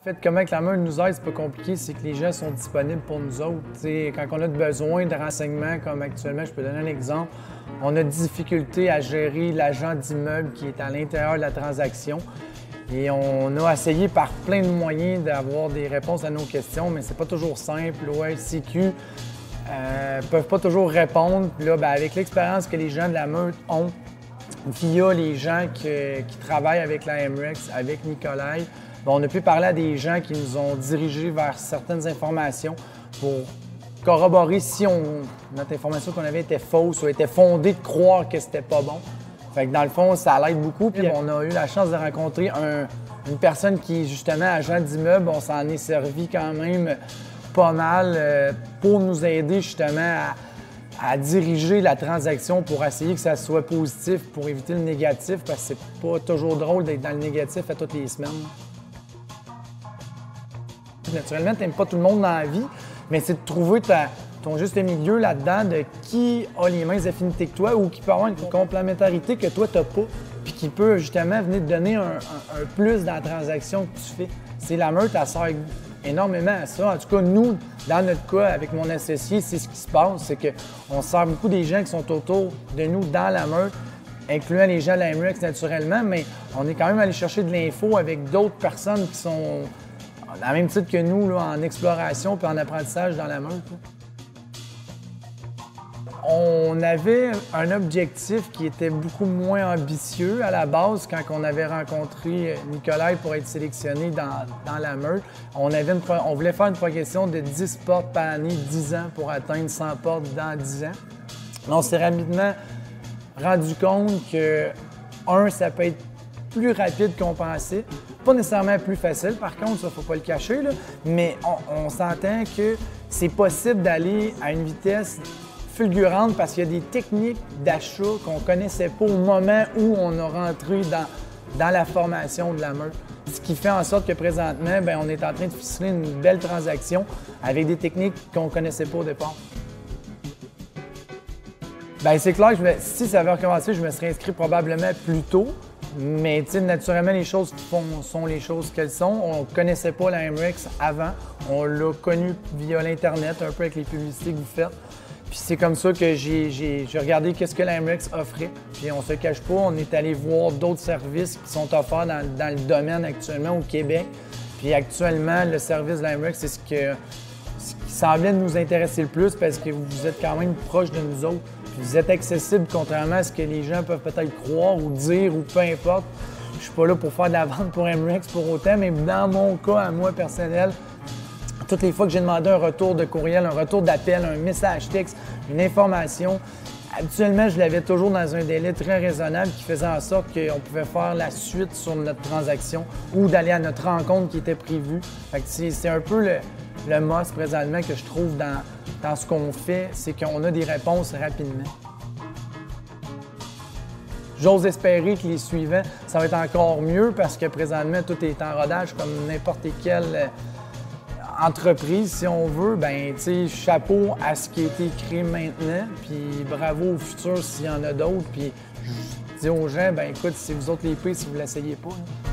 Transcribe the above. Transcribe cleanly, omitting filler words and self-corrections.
En fait, comment que la Meute nous aide, c'est pas compliqué, c'est que les gens sont disponibles pour nous autres. T'sais, quand on a besoin de renseignements, comme actuellement, je peux donner un exemple, on a difficulté à gérer l'agent d'immeuble qui est à l'intérieur de la transaction. Et on a essayé par plein de moyens d'avoir des réponses à nos questions, mais c'est pas toujours simple. L'OLCQ peuvent pas toujours répondre. Puis là, avec l'expérience que les gens de la Meute ont, via les gens qui travaillent avec la MREX, avec Nicolai, on a pu parler à des gens qui nous ont dirigés vers certaines informations pour corroborer si notre information qu'on avait était fausse ou était fondée de croire que c'était pas bon. Fait que dans le fond, ça l'aide beaucoup. Puis on a eu la chance de rencontrer une personne qui est justement agent d'immeuble. On s'en est servi quand même pas mal pour nous aider justement à diriger la transaction pour essayer que ça soit positif, pour éviter le négatif, parce que c'est pas toujours drôle d'être dans le négatif à toutes les semaines. Naturellement, tu n'aimes pas tout le monde dans la vie, mais c'est de trouver ton juste milieu là-dedans de qui a les mêmes affinités que toi ou qui peut avoir une complémentarité que toi, tu n'as pas, puis qui peut justement venir te donner un plus dans la transaction que tu fais. C'est la Meute, elle sert énormément à ça. En tout cas, nous, dans notre cas, avec mon associé, c'est ce qui se passe, c'est qu'on sert beaucoup des gens qui sont autour de nous dans la Meute, incluant les gens de la MREX naturellement, mais on est quand même allé chercher de l'info avec d'autres personnes qui sont à même titre que nous, là, en exploration et en apprentissage dans la Meute. Là. On avait un objectif qui était beaucoup moins ambitieux à la base quand on avait rencontré Nicolai pour être sélectionné dans la Meute. On voulait faire une progression de 10 portes par année, 10 ans, pour atteindre 100 portes dans 10 ans. On s'est rapidement rendu compte que, ça peut être plus rapide qu'on pensait. Pas nécessairement plus facile, par contre, ça, ne faut pas le cacher, là, mais on s'entend que c'est possible d'aller à une vitesse fulgurante parce qu'il y a des techniques d'achat qu'on ne connaissait pas au moment où on a rentré dans la formation de la Meute. Ce qui fait en sorte que présentement, on est en train de ficeler une belle transaction avec des techniques qu'on ne connaissait pas au départ. C'est clair que si ça avait recommencé, je me serais inscrit probablement plus tôt. Mais naturellement, les choses qui font sont les choses qu'elles sont. On ne connaissait pas la MREX avant. On l'a connue via l'Internet, un peu avec les publicités que vous faites. Puis c'est comme ça que j'ai regardé qu'est-ce que la MREX offrait. Puis on se cache pas, on est allé voir d'autres services qui sont offerts dans le domaine actuellement au Québec. Puis actuellement, le service de la MREX, c'est ce qui semblait nous intéresser le plus parce que vous êtes quand même proche de nous autres. Vous êtes accessible, contrairement à ce que les gens peuvent peut-être croire ou dire ou peu importe. Je suis pas là pour faire de la vente pour MREX pour autant, mais dans mon cas, à moi personnel, toutes les fois que j'ai demandé un retour de courriel, un retour d'appel, un message texte, une information, habituellement, je l'avais toujours dans un délai très raisonnable qui faisait en sorte qu'on pouvait faire la suite sur notre transaction ou d'aller à notre rencontre qui était prévue. Fait que c'est un peu le must présentement que je trouve dans ce qu'on fait, c'est qu'on a des réponses rapidement. J'ose espérer que les suivants, ça va être encore mieux parce que présentement, tout est en rodage comme n'importe quelle entreprise, si on veut. Chapeau à ce qui a été créé maintenant, puis bravo au futur s'il y en a d'autres. Puis je dis aux gens, écoute, c'est vous autres les prix si vous ne l'essayez pas. Là.